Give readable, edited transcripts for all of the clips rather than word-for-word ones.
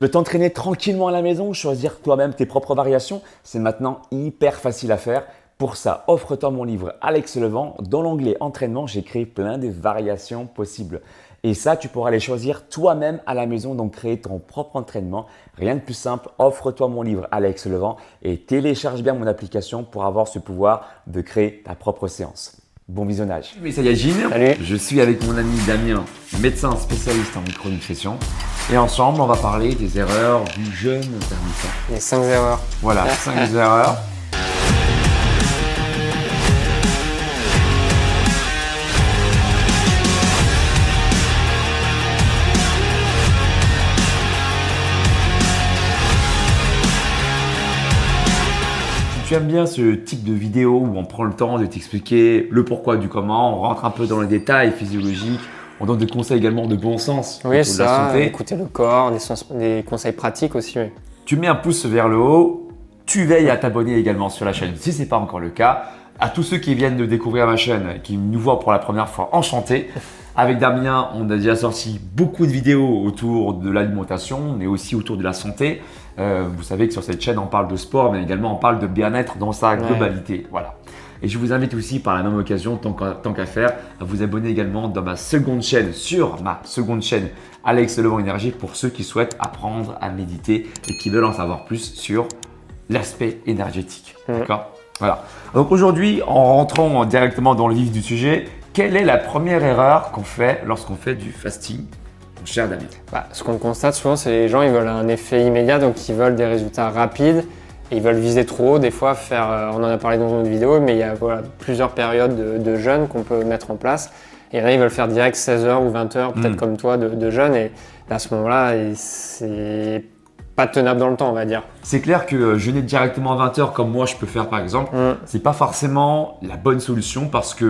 De t'entraîner tranquillement à la maison, choisir toi-même tes propres variations, c'est maintenant hyper facile à faire. Pour ça, offre-toi mon livre Alex Levent. Dans l'onglet entraînement, j'ai créé plein de variations possibles. Et ça, tu pourras les choisir toi-même à la maison, donc créer ton propre entraînement. Rien de plus simple, offre-toi mon livre Alex Levent et télécharge bien mon application pour avoir ce pouvoir de créer ta propre séance. Bon visionnage. Mais ça y est, Gilles. Salut. Je suis avec mon ami Damien, médecin spécialiste en micronutrition. Et ensemble, on va parler des erreurs du jeûne intermittent. Les 5 erreurs. Voilà, 5 erreurs. Tu aimes bien ce type de vidéo où on prend le temps de t'expliquer le pourquoi du comment, on rentre un peu dans les détails physiologiques, on donne des conseils également de bon sens Oui, autour de la ça, santé. écouter le corps, des conseils pratiques aussi. Oui. Tu mets un pouce vers le haut, tu veilles à t'abonner également sur la chaîne si ce n'est pas encore le cas. À tous ceux qui viennent de découvrir ma chaîne, qui nous voient pour la première fois, enchanté. Avec Damien, on a déjà sorti beaucoup de vidéos autour de l'alimentation, mais aussi autour de la santé. Vous savez que sur cette chaîne, on parle de sport, mais également on parle de bien-être dans sa globalité. Voilà. Et je vous invite aussi par la même occasion, tant qu'à faire, à vous abonner également dans ma seconde chaîne, sur ma seconde chaîne, Alex Levent Énergie, pour ceux qui souhaitent apprendre à méditer et qui veulent en savoir plus sur l'aspect énergétique. D'accord ? Voilà. Donc aujourd'hui, en rentrant directement dans le vif du sujet, quelle est la première erreur qu'on fait lorsqu'on fait du fasting, mon cher Damien ? Ce qu'on constate souvent, c'est que les gens ils veulent un effet immédiat, donc ils veulent des résultats rapides. Et ils veulent viser trop haut, des fois on en a parlé dans une autre vidéo, mais il y a plusieurs périodes de jeûne qu'on peut mettre en place. Et il y en a, ils veulent faire direct 16h ou 20h, peut-être comme toi, de jeûne. Et à ce moment-là, c'est pas tenable dans le temps, on va dire. C'est clair que jeûner directement à 20h, comme moi je peux faire par exemple, c'est pas forcément la bonne solution parce que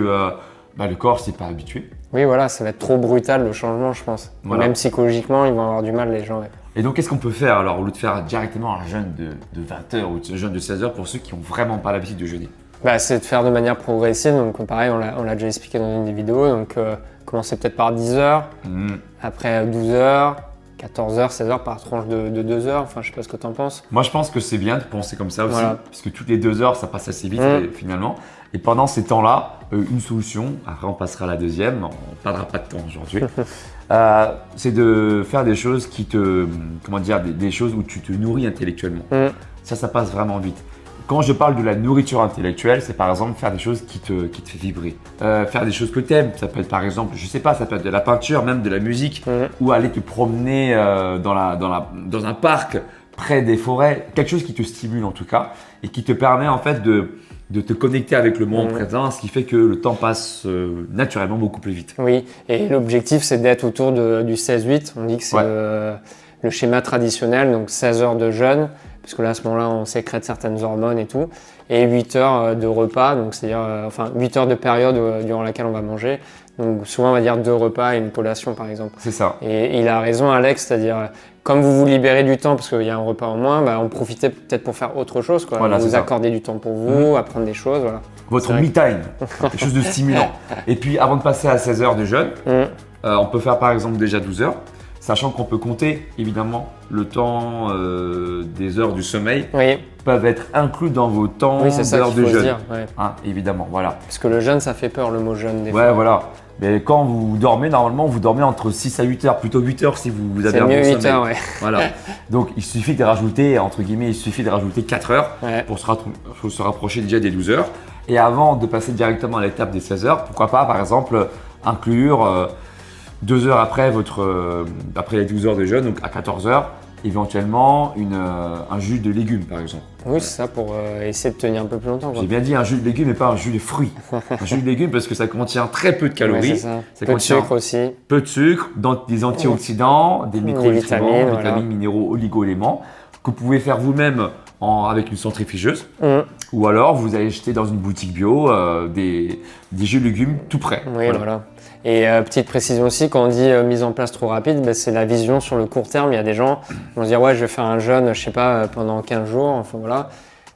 le corps s'est pas habitué. Oui, voilà, ça va être trop brutal le changement, je pense. Voilà. Même psychologiquement, ils vont avoir du mal, les gens. Ouais. Et donc, qu'est-ce qu'on peut faire alors au lieu de faire directement un jeûne de 20h ou un jeûne de 16h pour ceux qui n'ont vraiment pas l'habitude de jeûner ? C'est de faire de manière progressive. Donc, pareil, on l'a déjà expliqué dans une des vidéos. Donc, commencer peut-être par 10h, après 12h, 14h, 16h par tranche de 2 heures. Enfin, je sais pas ce que tu en penses. Moi, je pense que c'est bien de penser comme ça aussi, parce que toutes les 2 heures, ça passe assez vite finalement. Et pendant ces temps-là, une solution, après on passera à la deuxième, on ne perdra pas de temps aujourd'hui, c'est de faire des choses qui des choses où tu te nourris intellectuellement. Ça passe vraiment vite. Quand je parle de la nourriture intellectuelle, c'est par exemple faire des choses qui te fait vibrer. Faire des choses que tu aimes. Ça peut être par exemple, je sais pas, ça peut être de la peinture, même de la musique, ou aller te promener dans un parc près des forêts. Quelque chose qui te stimule en tout cas et qui te permet en fait de te connecter avec le moment présent, ce qui fait que le temps passe naturellement beaucoup plus vite. Oui, et l'objectif c'est d'être autour du 16-8. On dit que c'est le schéma traditionnel, donc 16 heures de jeûne, parce que là à ce moment-là on sécrète certaines hormones et tout, et 8 heures de repas, donc c'est-à-dire 8 heures de période durant laquelle on va manger. Donc souvent on va dire 2 repas et une collation par exemple. C'est ça. Et il a raison Alex, c'est-à-dire comme vous libérez du temps parce qu'il y a un repas en moins, en profitez peut-être pour faire autre chose. Voilà, vous accordez du temps pour vous, apprendre des choses. Voilà. Votre me time, quelque chose de stimulant. Et puis avant de passer à 16 heures de jeûne, on peut faire par exemple déjà 12 heures, sachant qu'on peut compter évidemment le temps des heures du sommeil peuvent être inclus dans vos temps d'heures de jeûne. Évidemment, voilà. Parce que le jeûne, ça fait peur, le mot jeûne des fois. Ouais, voilà. Mais quand vous dormez, normalement, vous dormez entre 6 à 8 heures, plutôt 8 heures si vous avez un bon sommeil. C'est mieux 8 heures, ouais. Voilà. Donc, il suffit de rajouter, entre guillemets, 4 heures pour se rapprocher déjà des 12 heures. Et avant de passer directement à l'étape des 16 heures, pourquoi pas, par exemple, inclure 2 heures après les 12 heures de jeûne, donc à 14 heures, éventuellement un jus de légumes par exemple. Oui, c'est ça, pour essayer de tenir un peu plus longtemps. J'ai bien dit un jus de légumes et pas un jus de fruits. Un jus de légumes parce que ça contient très peu de calories. Ça peu de sucre aussi. Peu de sucre, des antioxydants, des micronutriments, vitamines, minéraux, oligo-éléments que vous pouvez faire vous-même avec une centrifugeuse. Ou alors vous allez acheter dans une boutique bio des jus de légumes tout prêts. Oui, voilà. Et petite précision aussi, quand on dit mise en place trop rapide, c'est la vision sur le court terme. Il y a des gens qui vont se dire ouais, je vais faire un jeûne, je sais pas, pendant 15 jours, enfin voilà.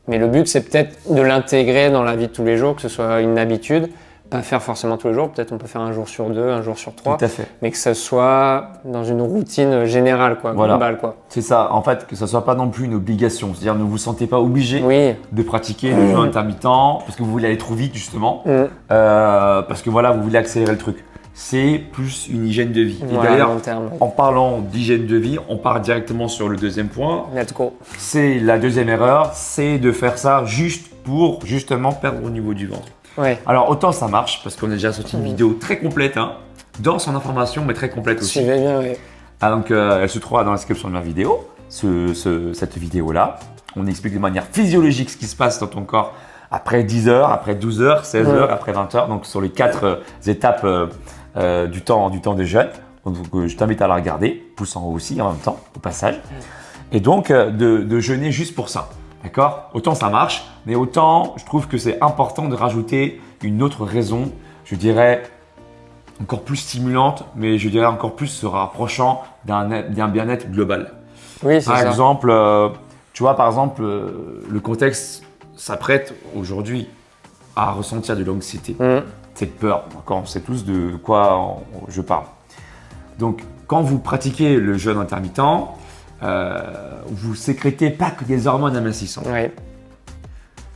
Mais le but c'est peut-être de l'intégrer dans la vie de tous les jours, que ce soit une habitude, pas faire forcément tous les jours, peut-être on peut faire un jour sur 2, un jour sur 3, Tout à fait. mais que ça soit dans une routine générale, quoi, Voilà. globale, quoi. C'est ça, en fait, que ça soit pas non plus une obligation. C'est-à-dire, ne vous sentez pas obligé Oui. de pratiquer le jeûne intermittent parce que vous voulez aller trop vite, justement. Mm. Parce que voilà, vous voulez accélérer le truc. C'est plus une hygiène de vie. Et Voilà, d'ailleurs, long terme. en parlant d'hygiène de vie, on part directement sur le deuxième point. Let's go. C'est la deuxième erreur, c'est de faire ça juste pour justement perdre au niveau du ventre. Ouais. Alors autant ça marche parce qu'on a déjà sorti une vidéo très complète, hein, dense en information mais très complète aussi. Suivez bien, oui. Ah, donc elle se trouvera dans la description de ma vidéo, cette vidéo-là. On explique de manière physiologique ce qui se passe dans ton corps après 10 heures, après 12 heures, 16 heures, après 20 heures. Donc sur les 4 étapes du temps de jeûne. Donc je t'invite à la regarder, pouce en haut aussi en même temps, au passage. Et donc de jeûner juste pour ça. D'accord? Autant ça marche, mais autant je trouve que c'est important de rajouter une autre raison, je dirais encore plus stimulante, mais je dirais encore plus se rapprochant d'un bien-être global. Oui, c'est Par ça. exemple, tu vois, par exemple, le contexte s'apprête aujourd'hui à ressentir de l'anxiété, Mm. cette peur. D'accord, on sait tous de quoi je parle. Donc, quand vous pratiquez le jeûne intermittent, vous sécrétez pas que des hormones amincissantes. Oui.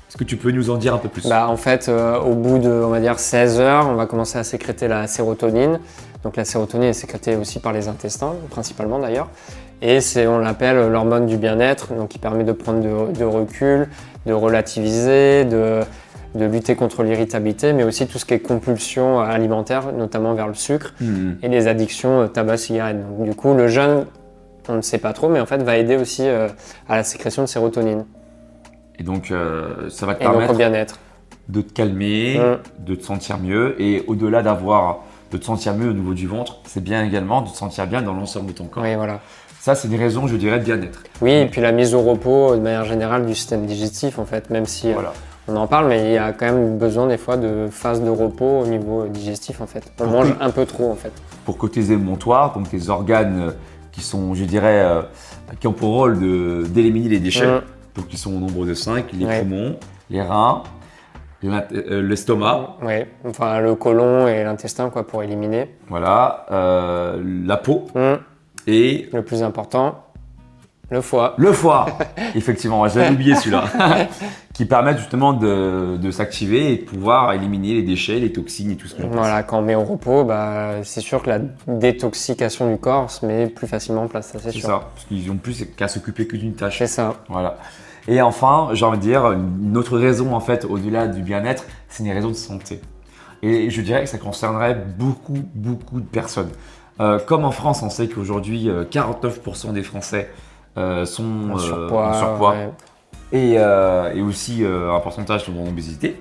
Est-ce que tu peux nous en dire un peu plus? Bah, en fait, au bout de, on va dire, 16 heures, on va commencer à sécréter la sérotonine. Donc la sérotonine est sécrétée aussi par les intestins, principalement d'ailleurs. Et on l'appelle l'hormone du bien-être, donc qui permet de prendre de recul, de relativiser, de lutter contre l'irritabilité, mais aussi tout ce qui est compulsion alimentaire, notamment vers le sucre, et les addictions tabac-cigarette. Donc du coup, le jeûne, on ne sait pas trop, mais en fait va aider aussi à la sécrétion de sérotonine. Et donc, ça va te Et donc au permettre bien-être. de te calmer, de te sentir mieux. Et au-delà de te sentir mieux au niveau du ventre, c'est bien également de te sentir bien dans l'ensemble de ton corps. Oui, voilà. Ça, c'est des raisons, je dirais, de bien-être. Oui, et puis la mise au repos de manière générale du système digestif en fait, même si Voilà. on en parle, mais il y a quand même besoin des fois de phases de repos au niveau digestif en fait. On mange un peu trop en fait. Pour que tes émonctoires, donc tes organes qui sont, je dirais, qui ont pour rôle d'éliminer les déchets, donc qui sont au nombre de 5, les poumons, les reins, l'estomac, Oui, enfin le côlon et l'intestin quoi pour éliminer. voilà, la peau et Le plus important, le foie. le foie, effectivement, j'avais oublié celui-là, qui permettent justement de s'activer et de pouvoir éliminer les déchets, les toxines et tout ce que j'en pense. Voilà, quand on met au repos, bah, c'est sûr que la détoxication du corps se met plus facilement en place, ça c'est C'est sûr. ça, parce qu'ils n'ont plus qu'à s'occuper que d'une tâche. C'est ça. Voilà. Et enfin, j'ai envie de dire, une autre raison en fait, au-delà du bien-être, c'est une raison de santé. Et je dirais que ça concernerait beaucoup de personnes. Comme en France, on sait qu'aujourd'hui, 49% des Français sont En en surpoids. surpoids. Ouais. Et aussi un pourcentage sont en obésité.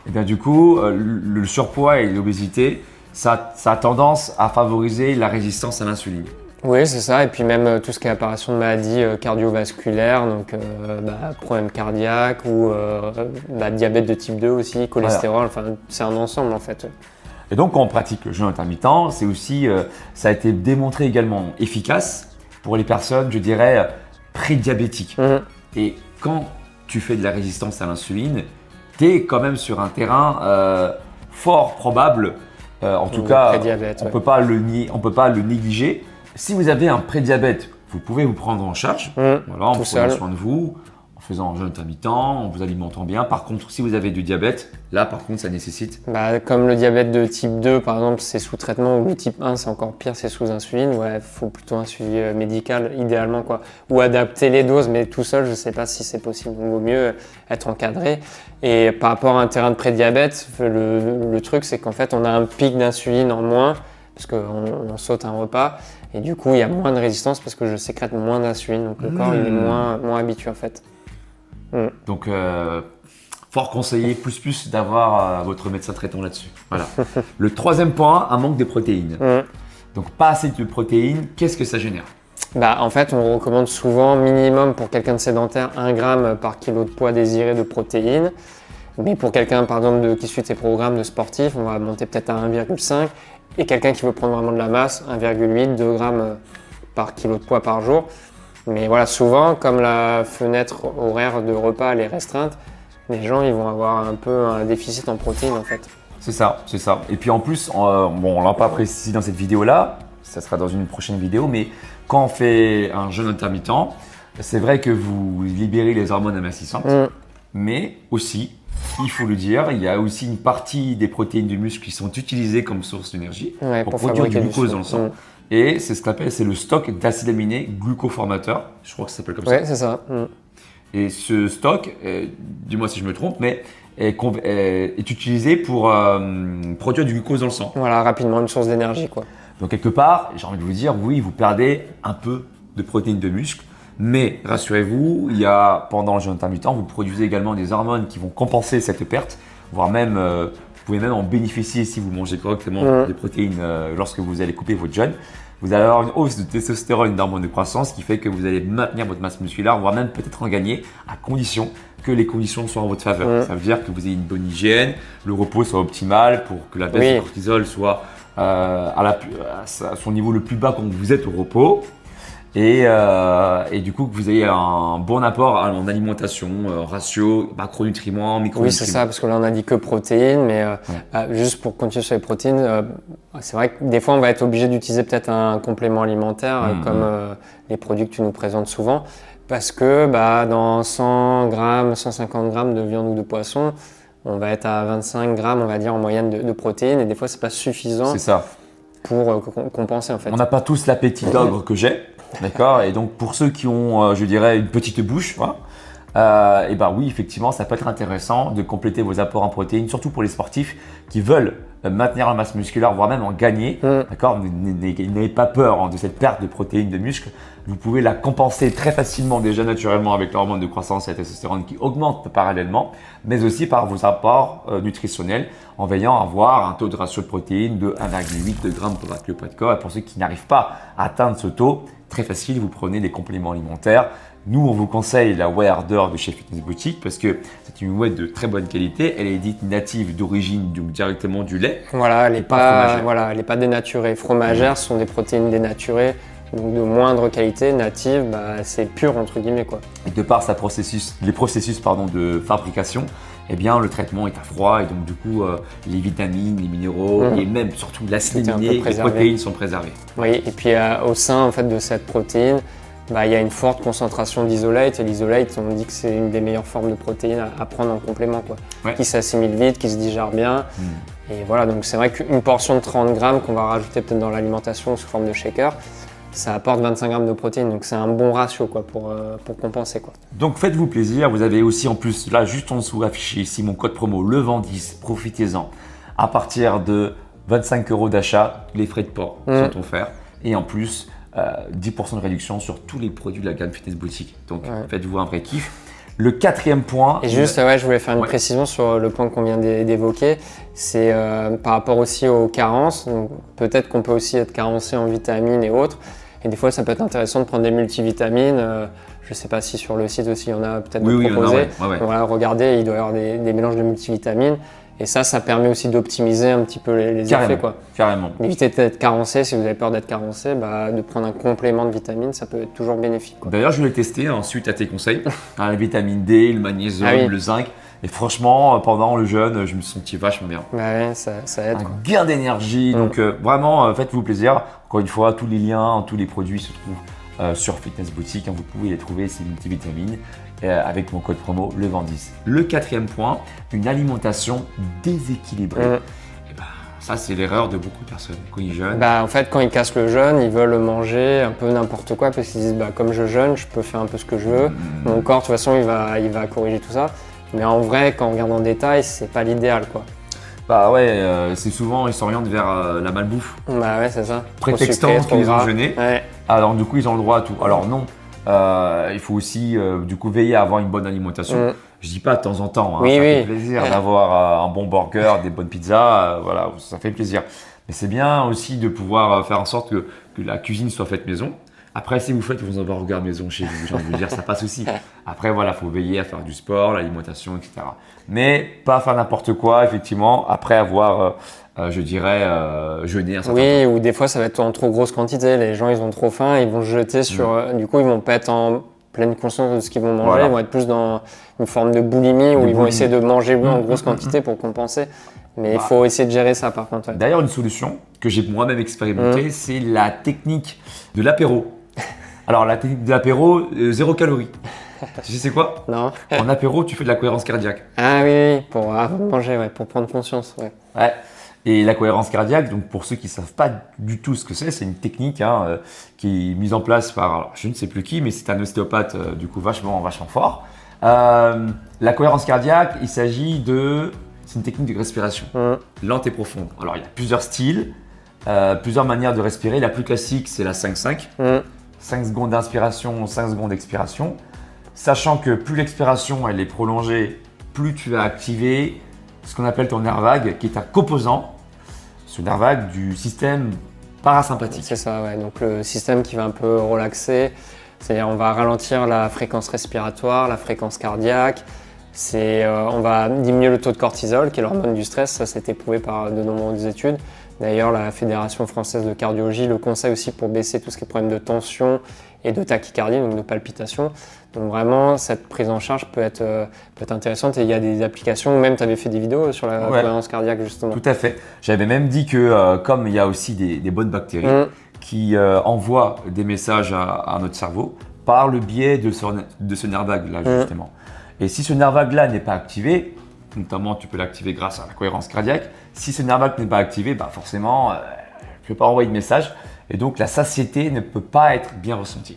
Et bien du coup, le surpoids et l'obésité, ça a tendance à favoriser la résistance à l'insuline. Oui, c'est ça. Et puis même tout ce qui est apparition de maladies cardiovasculaires, donc problèmes cardiaques ou diabète de type 2 aussi, cholestérol, enfin c'est un ensemble en fait. Et donc quand on pratique le jeûne intermittent, c'est aussi, ça a été démontré également efficace pour les personnes, je dirais, prédiabétiques. Et quand tu fais de la résistance à l'insuline, tu es quand même sur un terrain fort probable, en tout cas, prédiabète, on peut pas le négliger. Si vous avez un prédiabète, vous pouvez vous prendre en charge, voilà, en tout prenant seul. soin de vous, en faisant un jeûne intermittent, en vous alimentant bien. Par contre, si vous avez du diabète, là par contre ça nécessite. Bah, comme le diabète de type 2 par exemple, c'est sous traitement, ou le type 1 c'est encore pire, c'est sous insuline, ouais, faut plutôt un suivi médical idéalement quoi. Ou adapter les doses, mais tout seul je sais pas si c'est possible, donc il vaut mieux être encadré. Et par rapport à un terrain de prédiabète, le truc c'est qu'en fait on a un pic d'insuline en moins, parce qu'on saute un repas, et du coup il y a moins de résistance parce que je sécrète moins d'insuline, donc le corps il est moins habitué en fait. Donc fort conseillé plus d'avoir votre médecin traitant là-dessus. Voilà. Le troisième point, un manque de protéines. Donc pas assez de protéines, qu'est-ce que ça génère? Bah, en fait, on recommande souvent minimum pour quelqu'un de sédentaire 1 gramme par kilo de poids désiré de protéines. Mais pour quelqu'un par exemple qui suit tes programmes de sportif, on va monter peut-être à 1,5. Et quelqu'un qui veut prendre vraiment de la masse, 1,8, 2 grammes par kilo de poids par jour. Mais voilà, souvent, comme la fenêtre horaire de repas elle est restreinte, les gens ils vont avoir un peu un déficit en protéines en fait. C'est ça, c'est ça. Et puis en plus, bon, on l'a pas précisé dans cette vidéo-là, ça sera dans une prochaine vidéo, mais quand on fait un jeûne intermittent, c'est vrai que vous libérez les hormones amincissantes, mais aussi, il faut le dire, il y a aussi une partie des protéines du muscle qui sont utilisées comme source d'énergie pour produire du glucose dans le sang. Et c'est ce qu'on appelle, c'est le stock d'acides aminés glucoformateurs. Je crois que ça s'appelle comme ça. Ouais, c'est ça. Et ce stock, dis-moi si je me trompe, mais est utilisé pour produire du glucose dans le sang. Voilà, rapidement, une source d'énergie, quoi. Donc quelque part, j'ai envie de vous dire, oui, vous perdez un peu de protéines de muscle, mais rassurez-vous, il y a pendant le jeûne intermittent, vous produisez également des hormones qui vont compenser cette perte, voire même, vous pouvez même en bénéficier si vous mangez correctement des protéines lorsque vous allez couper votre jeûne. Vous allez avoir une hausse de testostérone, d'hormones de croissance, qui fait que vous allez maintenir votre masse musculaire, voire même peut-être en gagner, à condition que les conditions soient en votre faveur. Ça veut dire que vous ayez une bonne hygiène, le repos soit optimal pour que la baisse du cortisol soit à son niveau le plus bas quand vous êtes au repos. Et du coup, que vous ayez un bon apport en alimentation, ratio, macronutriments, micronutriments. Oui, c'est ça, parce que là, on a dit que protéines, mais juste pour continuer sur les protéines, c'est vrai que des fois, on va être obligé d'utiliser peut-être un complément alimentaire, comme les produits que tu nous présentes souvent, parce que dans 100 grammes, 150 grammes de viande ou de poisson, on va être à 25 grammes, on va dire, en moyenne de protéines, et des fois, c'est pas suffisant pour compenser, en fait. On n'a pas tous l'appétit d'ogre que j'ai. D'accord. Et donc pour ceux qui ont, je dirais, une petite bouche, et ben oui, effectivement, ça peut être intéressant de compléter vos apports en protéines, surtout pour les sportifs qui veulent maintenir la masse musculaire, voire même en gagner. D'accord. N'ayez pas peur de cette perte de protéines de muscle. Vous pouvez la compenser très facilement déjà naturellement avec l'hormone de croissance et la testostérone qui augmente parallèlement, mais aussi par vos apports nutritionnels en veillant à avoir un taux de ratio de protéines de 1,8 g par kilo de corps. Et pour ceux qui n'arrivent pas à atteindre ce taux, très facile, vous prenez des compléments alimentaires. Nous, on vous conseille la Whey Harder de chez Fitness Boutique parce que c'est une whey de très bonne qualité. Elle est dite native d'origine, donc directement du lait. Voilà, elle n'est pas dénaturée. Fromagère, ce sont des protéines dénaturées, donc de moindre qualité, native, c'est pur entre guillemets, quoi. Et de par les processus de fabrication, eh bien, le traitement est à froid et donc du coup, les vitamines, les minéraux et même surtout l'acide aminé, les protéines sont préservées. Oui, et puis au sein en fait, de cette protéine, il y a une forte concentration d'isolate. Et l'isolate, on dit que c'est une des meilleures formes de protéines à prendre en complément, quoi. Qui s'assimile vite, qui se digère bien. Et voilà, donc c'est vrai qu'une portion de 30 grammes qu'on va rajouter peut-être dans l'alimentation sous forme de shaker, ça apporte 25 grammes de protéines, donc c'est un bon ratio, quoi, pour compenser, quoi. Donc faites-vous plaisir, vous avez aussi en plus, là juste en dessous affiché ici mon code promo LEVENT10, profitez-en. À partir de 25 € d'achat, les frais de port sont offerts et en plus 10% de réduction sur tous les produits de la gamme Fitness Boutique. Donc faites-vous un vrai kiff. Le quatrième point… Et juste, je voulais faire une précision sur le point qu'on vient d'évoquer. C'est par rapport aussi aux carences. Donc, peut-être qu'on peut aussi être carencé en vitamines et autres. Et des fois, ça peut être intéressant de prendre des multivitamines. Je ne sais pas si sur le site aussi, il y en a peut-être proposés. Voilà, regardez, il doit y avoir des mélanges de multivitamines. Et ça permet aussi d'optimiser un petit peu les effets, quoi. Carrément. D'éviter d'être carencé, si vous avez peur d'être carencé, de prendre un complément de vitamines, ça peut être toujours bénéfique, quoi. D'ailleurs, je l'ai testé suite à tes conseils. La vitamine D, le magnésium, le zinc. Et franchement, pendant le jeûne, je me suis senti vachement bien. Ouais, ça aide. Un gain d'énergie. Donc vraiment, faites-vous plaisir. Encore une fois, tous les liens, tous les produits se trouvent sur Fitness Boutique. Vous pouvez les trouver, ces multivitamines. Avec mon code promo LEVENT10. Le quatrième point, une alimentation déséquilibrée. Ça, c'est l'erreur de beaucoup de personnes quand ils jeûnent. En fait, quand ils cassent le jeûne, ils veulent manger un peu n'importe quoi parce qu'ils disent comme je jeûne, je peux faire un peu ce que je veux. Mon corps, de toute façon, il va corriger tout ça. Mais en vrai, quand on regarde en détail, c'est pas l'idéal, quoi. C'est souvent, ils s'orientent vers la malbouffe. C'est ça. Prétextant qu'ils ont jeûné. Alors, du coup, ils ont le droit à tout. Alors, non. Il faut aussi veiller à avoir une bonne alimentation. Je dis pas de temps en temps, ça fait plaisir d'avoir un bon burger, des bonnes pizzas, voilà, ça fait plaisir. Mais c'est bien aussi de pouvoir faire en sorte que la cuisine soit faite maison. Après, si vous faites vos hamburgers maison chez vous, j'ai envie de vous dire, ça passe aussi. Après, voilà, faut veiller à faire du sport, l'alimentation, etc. Mais pas faire n'importe quoi, effectivement, après avoir jeûner un certain temps. Ou des fois, ça va être en trop grosse quantité. Les gens, ils ont trop faim, ils vont se jeter sur… du coup, ils vont pas être en pleine conscience de ce qu'ils vont manger. Ils vont être plus dans une forme de boulimie où ils vont essayer de manger en grosse quantité pour compenser. Mais il faut essayer de gérer ça par contre. Ouais. D'ailleurs, une solution que j'ai moi-même expérimentée, c'est la technique de l'apéro. Alors, la technique de l'apéro, 0 calories. Tu sais c'est quoi? Non. En apéro, tu fais de la cohérence cardiaque. Ah oui, pour avant de manger, ouais, pour prendre conscience. Ouais. Ouais. Et la cohérence cardiaque, donc pour ceux qui ne savent pas du tout ce que c'est une technique qui est mise en place par, alors, je ne sais plus qui, mais c'est un ostéopathe du coup vachement fort. La cohérence cardiaque, c'est une technique de respiration lente et profonde. Alors il y a plusieurs styles, plusieurs manières de respirer. La plus classique, c'est la 5-5. 5 secondes d'inspiration, 5 secondes d'expiration. Sachant que plus l'expiration elle est prolongée, plus tu vas activer ce qu'on appelle ton nerf vague, qui est un composant, ce nerf vague du système parasympathique. C'est ça, ouais. Donc le système qui va un peu relaxer, c'est-à-dire on va ralentir la fréquence respiratoire, la fréquence cardiaque, on va diminuer le taux de cortisol, qui est l'hormone du stress, ça c'est éprouvé par de nombreuses études. D'ailleurs, la Fédération française de cardiologie le conseille aussi pour baisser tout ce qui est problème de tension et de tachycardie, donc de palpitation. Donc vraiment, cette prise en charge peut être intéressante et il y a des applications, même tu avais fait des vidéos sur la cohérence cardiaque justement. Tout à fait. J'avais même dit que comme il y a aussi des bonnes bactéries qui envoient des messages à notre cerveau par le biais de ce nerf vague là justement. Et si ce nerf vague là n'est pas activé, notamment tu peux l'activer grâce à la cohérence cardiaque, si ce nerf vague n'est pas activé, bah forcément tu ne peux pas envoyer de message et donc la satiété ne peut pas être bien ressentie.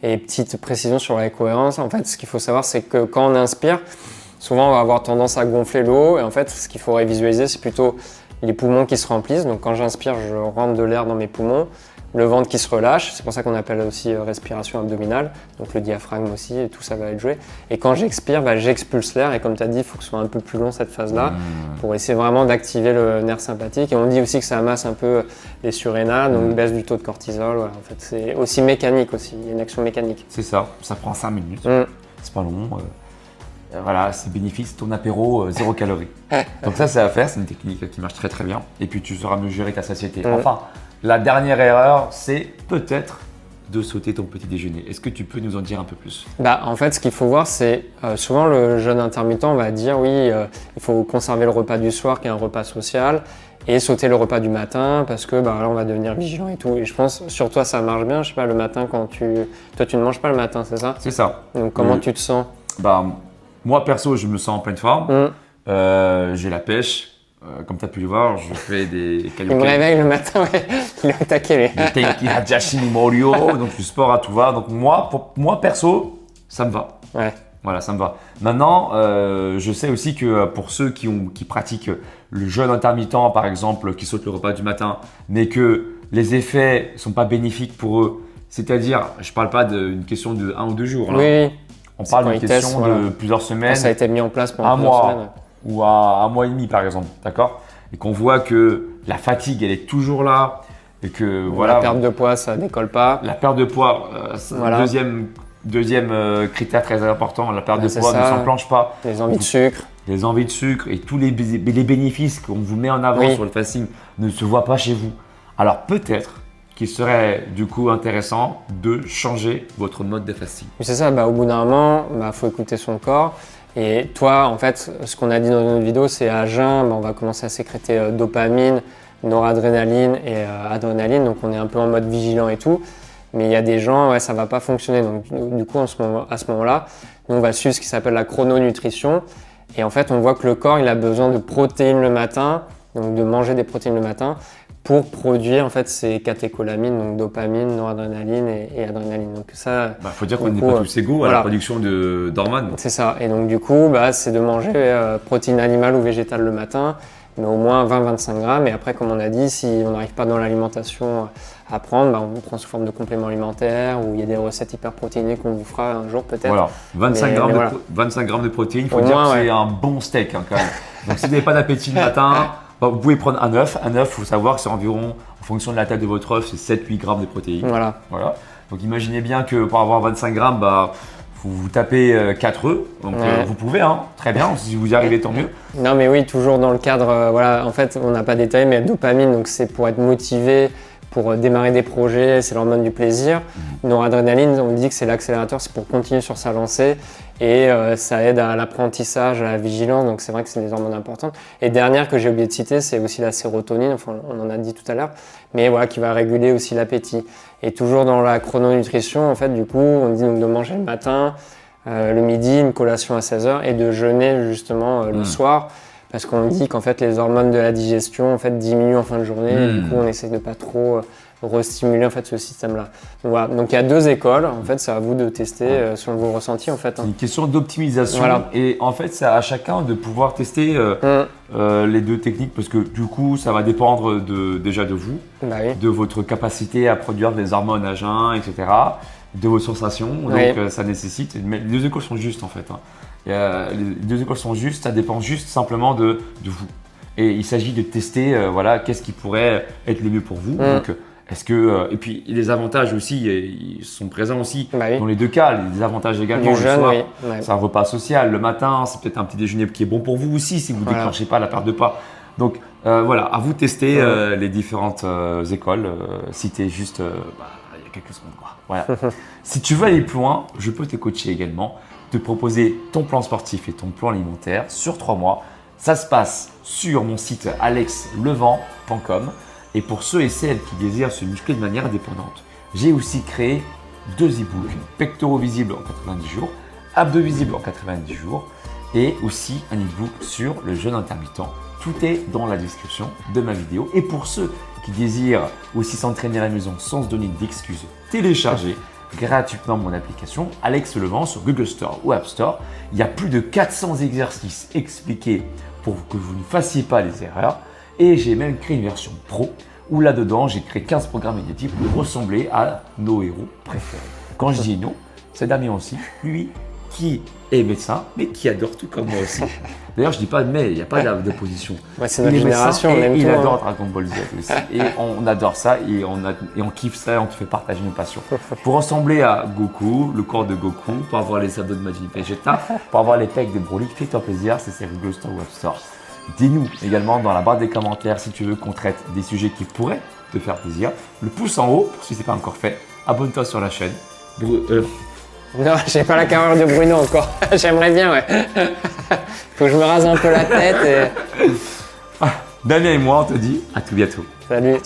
Et petite précision sur la cohérence, en fait ce qu'il faut savoir c'est que quand on inspire, souvent on va avoir tendance à gonfler l'eau et en fait ce qu'il faudrait visualiser c'est plutôt les poumons qui se remplissent. Donc quand j'inspire, je rentre de l'air dans mes poumons, le ventre qui se relâche, c'est pour ça qu'on appelle aussi respiration abdominale, donc le diaphragme aussi, et tout ça va être joué. Et quand j'expire, j'expulse l'air et comme tu as dit, il faut que ce soit un peu plus long cette phase-là pour essayer vraiment d'activer le nerf sympathique. Et on dit aussi que ça amasse un peu les surrénales, donc baisse du taux de cortisol. Voilà. En fait, c'est aussi mécanique aussi, il y a une action mécanique. C'est ça prend 5 minutes, c'est pas long. Voilà, c'est bénéfice, ton apéro, 0 calories. Donc ça, c'est à faire, c'est une technique qui marche très très bien. Et puis tu sauras mieux gérer ta satiété. Enfin, la dernière erreur, c'est peut-être de sauter ton petit déjeuner. Est-ce que tu peux nous en dire un peu plus? En fait, ce qu'il faut voir, c'est souvent le jeûne intermittent, on va dire oui, il faut conserver le repas du soir qui est un repas social et sauter le repas du matin parce que là, on va devenir vigilant et tout. Et je pense, sur toi, ça marche bien. Je sais pas, le matin, toi, tu ne manges pas le matin, c'est ça? C'est ça. Donc, comment tu te sens? Moi, perso, je me sens en pleine forme. J'ai la pêche. Comme tu as pu le voir, je fais des Il me réveille le matin, il est au taquet. Des Tenki Hajashi Morio, donc du sport à tout va. Donc moi perso, ça me va. Ouais. Voilà, ça me va. Maintenant, je sais aussi que pour ceux qui pratiquent le jeûne intermittent, par exemple, qui sautent le repas du matin, mais que les effets ne sont pas bénéfiques pour eux, c'est-à-dire, je ne parle pas d'une question de 1 ou 2 jours. Là. Oui. On parle d'une question de plusieurs semaines. Quand ça a été mis en place pendant un mois. Semaines. Ou à 1 mois et demi par exemple, d'accord? Et qu'on voit que la fatigue elle est toujours là et que voilà. La perte de poids ça décolle pas. La perte de poids, deuxième critère très important, la perte de poids ne s'enclenche pas. Les envies de sucre. Les envies de sucre et tous les bénéfices qu'on vous met en avant sur le fasting ne se voient pas chez vous. Alors peut-être qu'il serait du coup intéressant de changer votre mode de fasting. C'est ça, au bout d'un moment, faut écouter son corps. Et toi, en fait, ce qu'on a dit dans notre vidéo, c'est à jeun, on va commencer à sécréter dopamine, noradrénaline et adrénaline. Donc, on est un peu en mode vigilant et tout. Mais il y a des gens, ça va pas fonctionner. Donc, du coup, à ce moment-là, nous, on va suivre ce qui s'appelle la chrononutrition. Et en fait, on voit que le corps, il a besoin de protéines le matin, donc de manger des protéines le matin, pour produire en fait ces catécholamines, donc dopamine, noradrénaline et adrénaline. Donc ça, faut dire qu'on n'est pas tous égaux à la production d'hormones. C'est ça. Et donc du coup, c'est de manger protéines animales ou végétales le matin, mais au moins 20-25 grammes. Et après, comme on a dit, si on n'arrive pas dans l'alimentation à prendre, on prend sous forme de compléments alimentaires ou il y a des recettes hyper protéinées qu'on vous fera un jour peut-être. Voilà, 25 grammes de protéines, il faut dire que c'est un bon steak quand même. Donc si vous n'avez pas d'appétit le matin, vous pouvez prendre un œuf. Un œuf, il faut savoir que c'est environ, en fonction de la taille de votre œuf, c'est 7-8 grammes de protéines. Voilà. Donc imaginez bien que pour avoir 25 grammes, vous tapez 4 œufs. Donc vous pouvez, très bien, si vous y arrivez, tant mieux. Non mais oui, toujours dans le cadre, en fait, on n'a pas détaillé, mais dopamine, donc c'est pour être motivé, pour démarrer des projets, c'est l'hormone du plaisir. Noradrénaline, on dit que c'est l'accélérateur, c'est pour continuer sur sa lancée et ça aide à l'apprentissage, à la vigilance, donc c'est vrai que c'est des hormones importantes. Et dernière que j'ai oublié de citer, c'est aussi la sérotonine, enfin on en a dit tout à l'heure, mais voilà, qui va réguler aussi l'appétit. Et toujours dans la chrononutrition, en fait, du coup, on dit donc de manger le matin, le midi, une collation à 16h et de jeûner justement le soir. Parce qu'on dit qu'en fait les hormones de la digestion en fait diminuent en fin de journée et du coup on essaie de pas trop restimuler en fait ce système-là. Donc voilà, donc il y a 2 écoles, en fait c'est à vous de tester selon vos ressentis en fait. C'est une question d'optimisation et en fait c'est à chacun de pouvoir tester les 2 techniques parce que du coup ça va dépendre déjà de vous, de votre capacité à produire des hormones à jeun, etc., de vos sensations, donc ça nécessite, mais les 2 écoles sont justes en fait. Les 2 écoles sont justes, ça dépend juste simplement de vous. Et il s'agit de tester qu'est-ce qui pourrait être le mieux pour vous. Donc, est-ce que, et puis les avantages aussi, ils sont présents aussi dans les 2 cas. Les avantages également, le soir, c'est un repas social. Le matin, c'est peut-être un petit déjeuner qui est bon pour vous aussi si vous ne déclenchez pas la perte de poids. Donc à vous de tester les différentes écoles. Citez juste il y a quelques secondes. Voilà. Si tu veux aller plus loin, je peux te coacher également, te proposer ton plan sportif et ton plan alimentaire sur 3 mois. Ça se passe sur mon site alexlevent.com et pour ceux et celles qui désirent se muscler de manière indépendante, j'ai aussi créé 2 e-books, pectoraux visibles en 90 jours, abdos visibles en 90 jours et aussi un e-book sur le jeûne intermittent. Tout est dans la description de ma vidéo. Et pour ceux qui désirent aussi s'entraîner à la maison sans se donner d'excuses, téléchargez gratuitement mon application Alex Levent sur Google Store ou App Store. Il y a plus de 400 exercices expliqués pour que vous ne fassiez pas les erreurs. Et j'ai même créé une version pro où là-dedans, j'ai créé 15 programmes médiatifs pour ressembler à nos héros préférés. Quand je dis nous, c'est Damien aussi, lui qui est médecin, mais qui adore tout comme moi aussi. D'ailleurs, je dis pas mais, il n'y a pas d'opposition. C'est notre génération, on aime il tout. adore Dragon Ball Z aussi. Et on adore ça et on kiffe ça et on te fait partager nos passions. Pour ressembler à Goku, le corps de Goku, pour avoir les abdos de Majin Vegeta, pour avoir les pecs de Broly, fais-toi plaisir, c'est Google Store ou App Store. Dis-nous également dans la barre des commentaires si tu veux qu'on traite des sujets qui pourraient te faire plaisir. Le pouce en haut, si ce n'est pas encore fait. Abonne-toi sur la chaîne. Non, j'ai pas la carrure de Bruno encore. J'aimerais bien, ouais. Faut que je me rase un peu la tête et... Damien et moi, on te dit à tout bientôt. Salut.